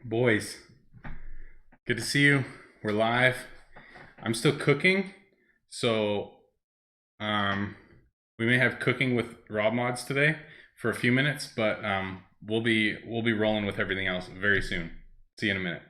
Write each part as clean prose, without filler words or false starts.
Boys, good to see you. We're live. I'm still cooking, so um, we may have cooking with RobMauds today for a few minutes, but we'll be rolling with everything else very soon. See you in a minute.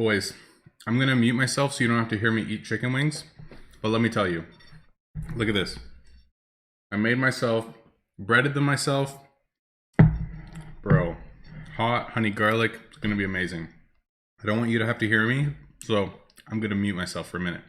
Boys, I'm gonna mute myself so you don't have to hear me eat chicken wings. But let me tell you, look at this. I made myself, breaded them myself. Bro, hot honey garlic, it's gonna be amazing. I don't want you to have to hear me, so I'm gonna mute myself for a minute.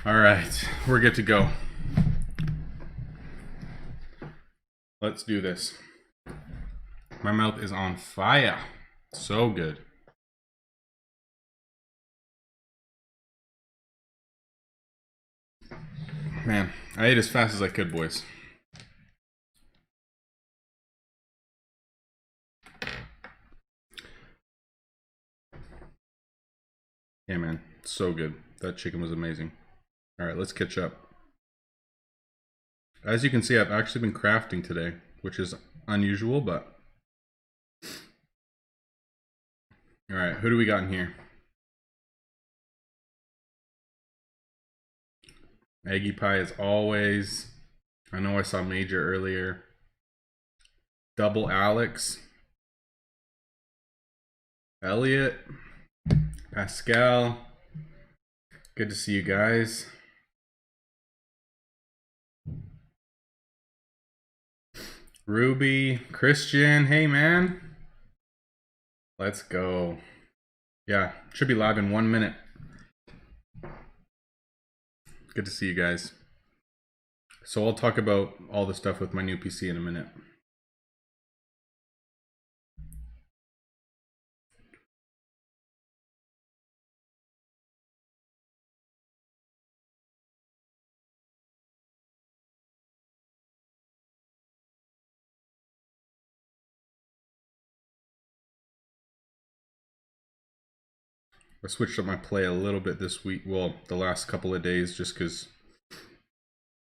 All right, we're good to go. Let's do this. My mouth is on fire. So good. Man, I ate as fast as I could, boys. Yeah, man, so good. That chicken was amazing. All right, let's catch up. As you can see, I've actually been crafting today, which is unusual, but... All right, who do we got in here? Eggy pie as always. I know I saw Major earlier. Double Alex. Elliot. Pascal. Good to see you guys. Ruby. Christian. Hey, man. Let's go. Yeah, should be live in 1 minute. Good to see you guys. So I'll talk about all the stuff with my new PC in a minute. I switched up my play a little bit this week, well, the last couple of days, just because,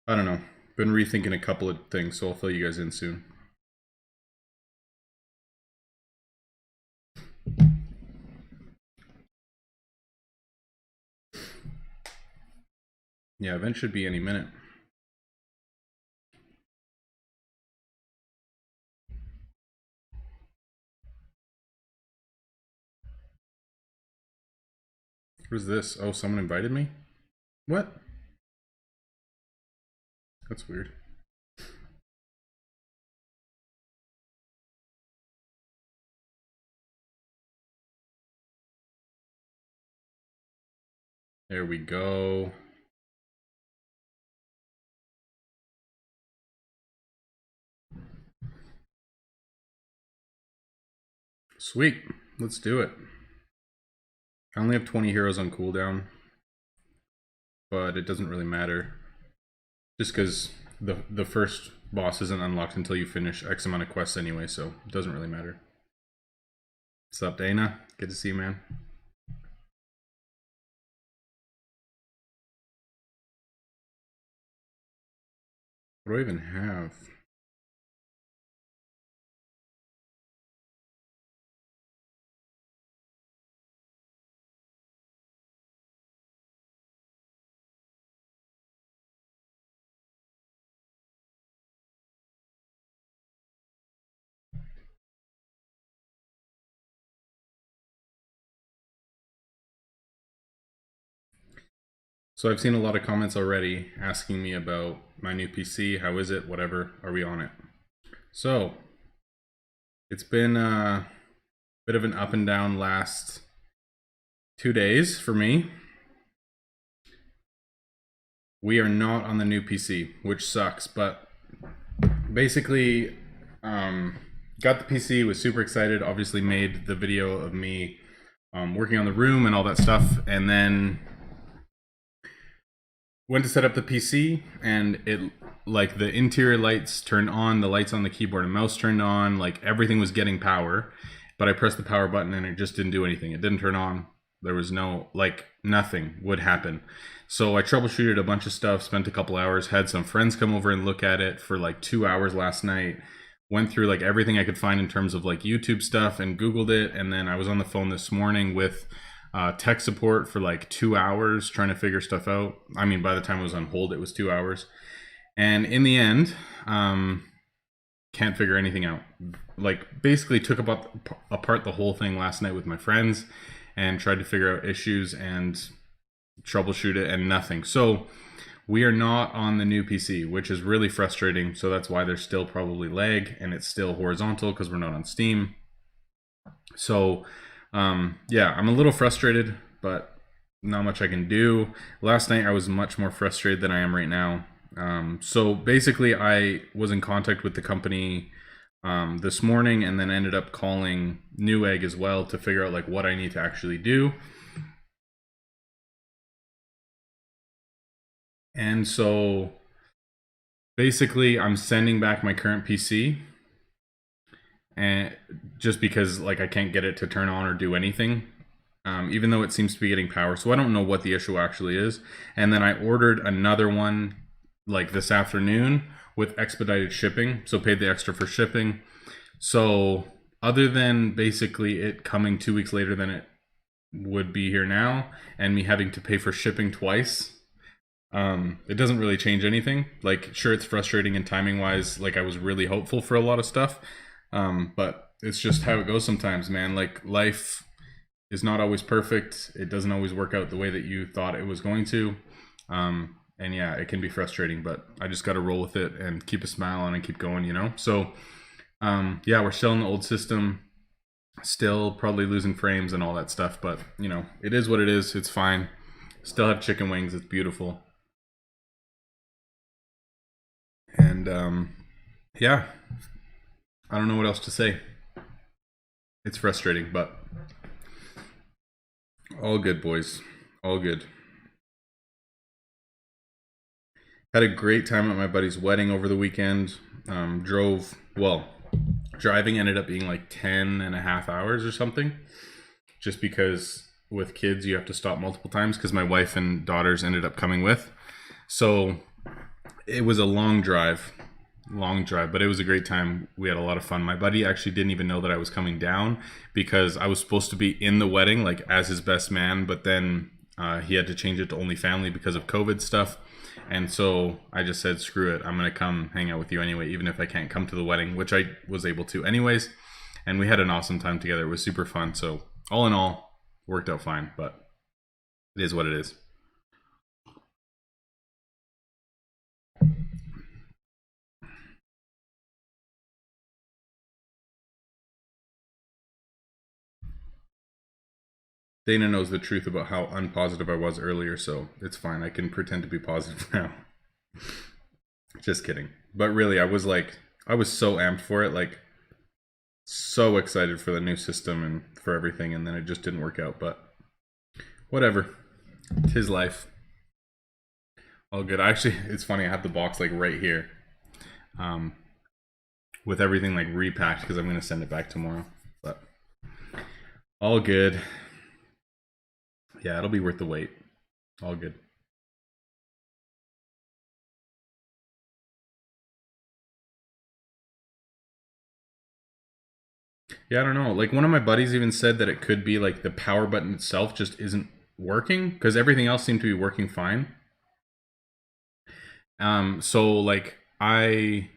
I don't know, been rethinking a couple of things, so I'll fill you guys in soon. Yeah, event should be any minute. Who's this? Oh, someone invited me? What? That's weird. There we go. Sweet. Let's do it. I only have 20 heroes on cooldown, but it doesn't really matter. Just because the first boss isn't unlocked until you finish X amount of quests anyway, so it doesn't really matter. What's up, Dana? Good to see you, man. What do I even have? So I've seen a lot of comments already asking me about my new PC. How is it? Whatever. Are we on it? So it's been a bit of an up and down last 2 days for me. We are not on the new PC, which sucks, but basically got the PC, was super excited, obviously made the video of me working on the room and all that stuff, and then went to set up the PC, and it, like, the interior lights turned on, the lights on the keyboard and mouse turned on, like everything was getting power, but I pressed the power button and it just didn't do anything. It didn't turn on. There was no, like, nothing would happen. So I troubleshooted a bunch of stuff, spent a couple hours, had some friends come over and look at it for like 2 hours last night, went through like everything I could find in terms of like YouTube stuff and Googled it, and then I was on the phone this morning with tech support for like 2 hours trying to figure stuff out. I mean, by the time I was on hold, it was 2 hours. And in the end, can't figure anything out. Like, basically took apart the whole thing last night with my friends and tried to figure out issues and troubleshoot it, and nothing. So we are not on the new PC, which is really frustrating. So that's why there's still probably lag and it's still horizontal, because we're not on Steam. So yeah, I'm a little frustrated, but not much I can do. Last night I was much more frustrated than I am right now. So basically I was in contact with the company this morning, and then ended up calling Newegg as well to figure out like what I need to actually do. And so basically I'm sending back my current PC, and just because like I can't get it to turn on or do anything, even though it seems to be getting power. So I don't know what the issue actually is. And then I ordered another one like this afternoon with expedited shipping, so paid the extra for shipping. So other than basically it coming 2 weeks later than it would be here now, and me having to pay for shipping twice, It doesn't really change anything. Like, sure, it's frustrating and timing wise. Like, I was really hopeful for a lot of stuff, but it's just how it goes sometimes, man. Like, life is not always perfect. It doesn't always work out the way that you thought it was going to. And yeah, it can be frustrating, but I just got to roll with it and keep a smile on and keep going, you know? So, yeah, we're still in the old system, still probably losing frames and all that stuff, but you know, it is what it is. It's fine. Still have chicken wings. It's beautiful. And yeah, I don't know what else to say. It's frustrating, but all good, boys. All good. Had a great time at my buddy's wedding over the weekend. Driving ended up being like 10 and a half hours or something, just because with kids you have to stop multiple times because my wife and daughters ended up coming with. So it was a long drive, but it was a great time. We had a lot of fun. My buddy actually didn't even know that I was coming down because I was supposed to be in the wedding, like as his best man, but then he had to change it to only family because of COVID stuff. And so I just said, screw it. I'm going to come hang out with you anyway, even if I can't come to the wedding, which I was able to anyways. And we had an awesome time together. It was super fun. So all in all, worked out fine, but it is what it is. Dana knows the truth about how unpositive I was earlier, so it's fine. I can pretend to be positive now. Just kidding. But really, I was so amped for it, like, so excited for the new system and for everything, and then it just didn't work out. But whatever. Tis life. All good. Actually, it's funny. I have the box like right here, um, with everything like repacked because I'm gonna send it back tomorrow. But all good. Yeah, it'll be worth the wait. All good. Yeah, I don't know. Like one of my buddies even said that it could be like the power button itself just isn't working because everything else seemed to be working fine. So like I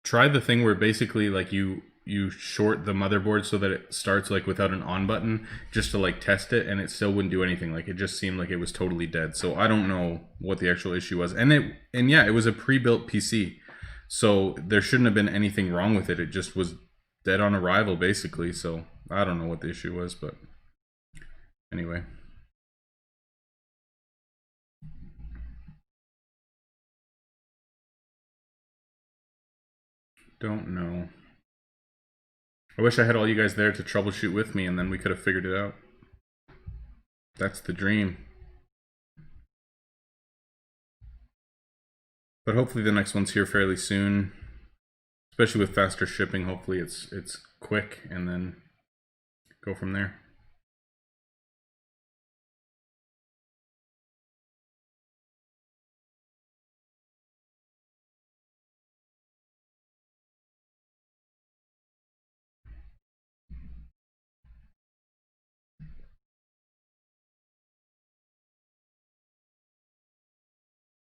tried the thing where basically like you short the motherboard so that it starts like without an on button just to like test it, and it still wouldn't do anything. Like it just seemed like it was totally dead. So I don't know what the actual issue was. And yeah, it was a pre-built PC. So there shouldn't have been anything wrong with it. It just was dead on arrival basically. So I don't know what the issue was, but anyway. Don't know. I wish I had all you guys there to troubleshoot with me and then we could have figured it out. That's the dream. But hopefully the next one's here fairly soon. Especially with faster shipping, hopefully it's quick and then go from there.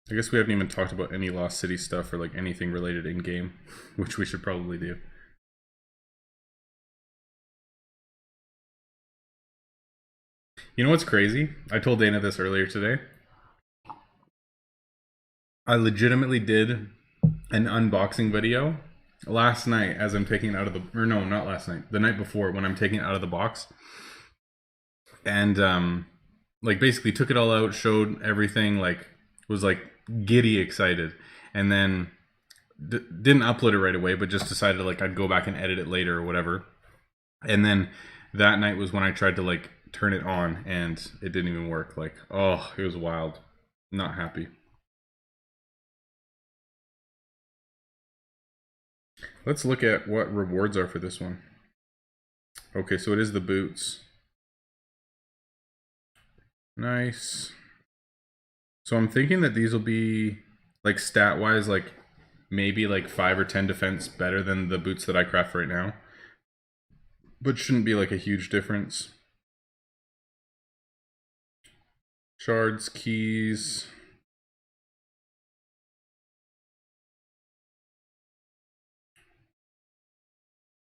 I guess we haven't even talked about any Lost City stuff or like anything related in game, which we should probably do. You know what's crazy? I told Dana this earlier today. I legitimately did an unboxing video last night as I'm taking it out of the, or no, not last night, the night before when I'm taking it out of the box. And like basically took it all out, showed everything, like was like giddy excited, and then didn't upload it right away, but just decided like I'd go back and edit it later or whatever. And then that night was when I tried to like turn it on and it didn't even work. Like, oh, it was wild. Not happy. Let's look at what rewards are for this one. Okay, so it is the boots. Nice. So I'm thinking that these will be like stat wise, like maybe like 5 or 10 defense better than the boots that I craft right now, but shouldn't be like a huge difference. Shards, keys,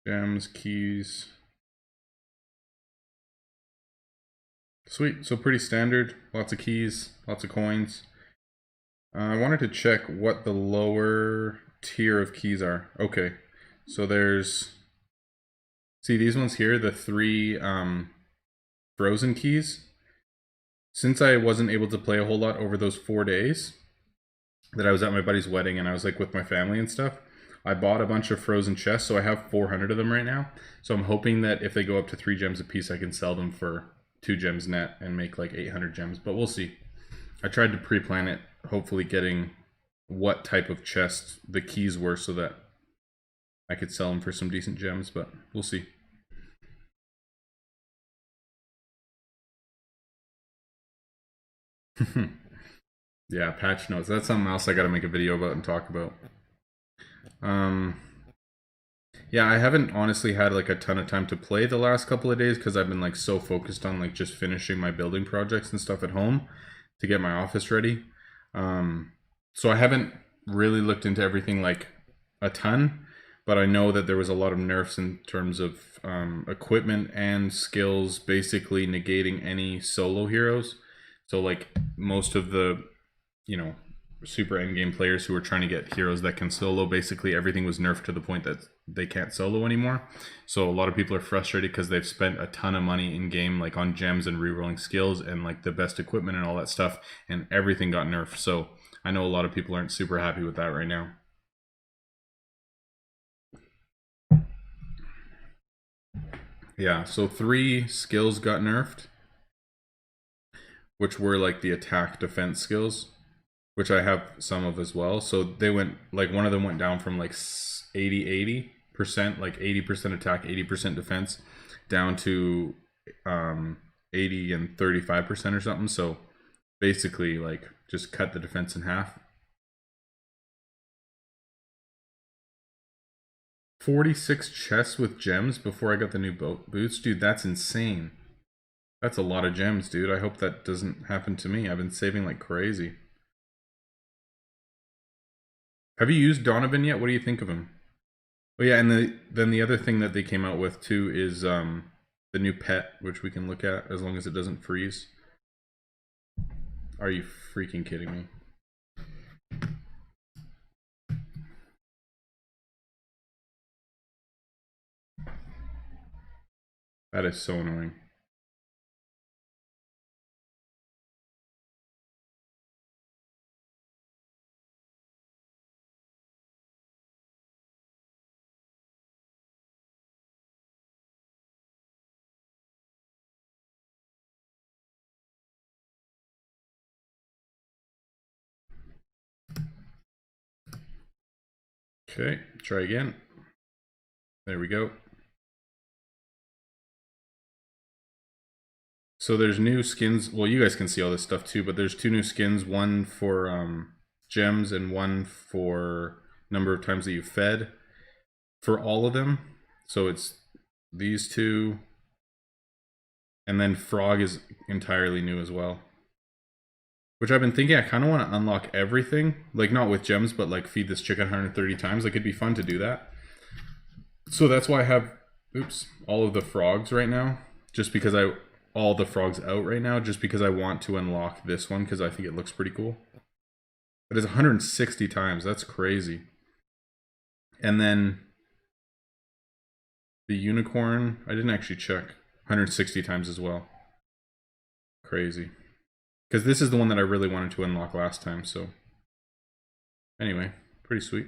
Gems, keys. Sweet, so pretty standard. Lots of keys, lots of coins. I wanted to check what the lower tier of keys are. Okay, so there's, see these ones here, the three frozen keys. Since I wasn't able to play a whole lot over those 4 days that I was at my buddy's wedding and I was like with my family and stuff, I bought a bunch of frozen chests, so I have 400 of them right now. So I'm hoping that if they go up to 3 gems a piece, I can sell them for 2 gems net and make like 800 gems, but we'll see. I tried to pre-plan it, hopefully getting what type of chest the keys were so that I could sell them for some decent gems, but we'll see. Yeah, patch notes. That's something else I got to make a video about and talk about. Yeah, I haven't honestly had like a ton of time to play the last couple of days because I've been like so focused on like just finishing my building projects and stuff at home to get my office ready. So I haven't really looked into everything like a ton, but I know that there was a lot of nerfs in terms of equipment and skills, basically negating any solo heroes. So like most of the, you know, super endgame players who were trying to get heroes that can solo, basically everything was nerfed to the point that they can't solo anymore. So a lot of people are frustrated because they've spent a ton of money in game, like on gems and rerolling skills and like the best equipment and all that stuff, and everything got nerfed. So I know a lot of people aren't super happy with that right now. Yeah, so 3 skills got nerfed, which were like the attack defense skills, which I have some of as well. So they went, like one of them went down from like 80%, like 80% attack, 80% defense, down to 80 and 35% or something. So basically like just cut the defense in half. 46 chests with gems before I got the new boots. Dude, that's insane. That's a lot of gems, dude. I hope that doesn't happen to me. I've been saving like crazy. Have you used Donovan yet? What do you think of him? Oh yeah, and then the other thing that they came out with too is the new pet, which we can look at as long as it doesn't freeze. Are you freaking kidding me? That is so annoying. Okay, try again. There we go. So there's new skins. Well, you guys can see all this stuff too, but there's 2 new skins, one for gems and one for number of times that you fed for all of them. So it's these 2, and then frog is entirely new as well. Which I've been thinking I kind of want to unlock everything, like not with gems, but like feed this chicken 130 times. Like it'd be fun to do that. So that's why I have, oops, all of the frogs right now, just because all the frogs out right now, just because I want to unlock this one because I think it looks pretty cool. It is 160 times. That's crazy. And then the unicorn, I didn't actually check. 160 times as well. Crazy. Because this is the one that I really wanted to unlock last time, so. Anyway, pretty sweet.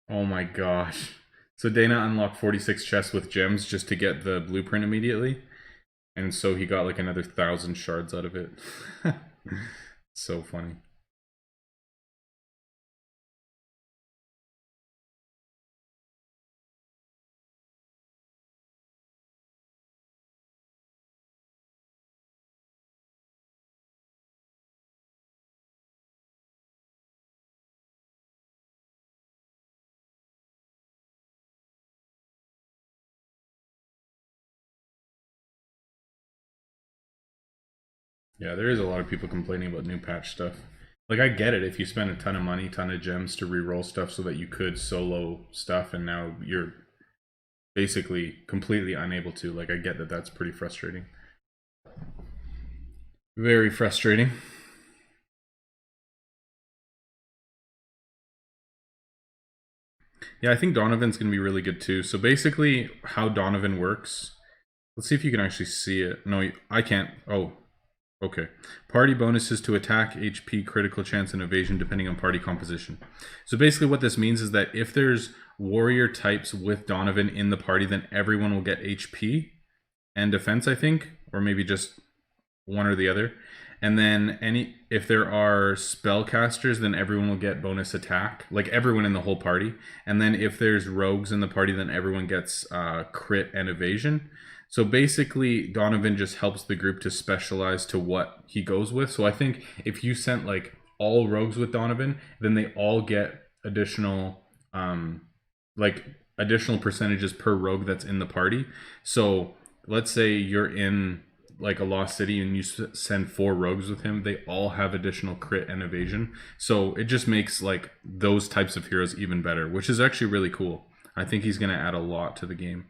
Oh my gosh. So Dana unlocked 46 chests with gems just to get the blueprint immediately. And so he got like another 1,000 shards out of it. So funny. Yeah, there is a lot of people complaining about new patch stuff. Like, I get it if you spend a ton of money, ton of gems to re-roll stuff so that you could solo stuff, and now you're basically completely unable to. Like, I get that that's pretty frustrating. Very frustrating. Yeah, I think Donovan's going to be really good too. So basically, how Donovan works. Let's see if you can actually see it. No, I can't. Oh, okay. Party bonuses to attack, HP, critical chance, and evasion depending on party composition. So basically what this means is that if there's warrior types with Donovan in the party, then everyone will get HP and defense, I think, or maybe just one or the other. And then if there are spellcasters, then everyone will get bonus attack, like everyone in the whole party. And then if there's rogues in the party, then everyone gets crit and evasion. So basically, Donovan just helps the group to specialize to what he goes with. So I think if you sent like all rogues with Donovan, then they all get additional additional percentages per rogue that's in the party. So let's say you're in like a lost city and you send 4 rogues with him, they all have additional crit and evasion. So it just makes like those types of heroes even better, which is actually really cool. I think he's going to add a lot to the game.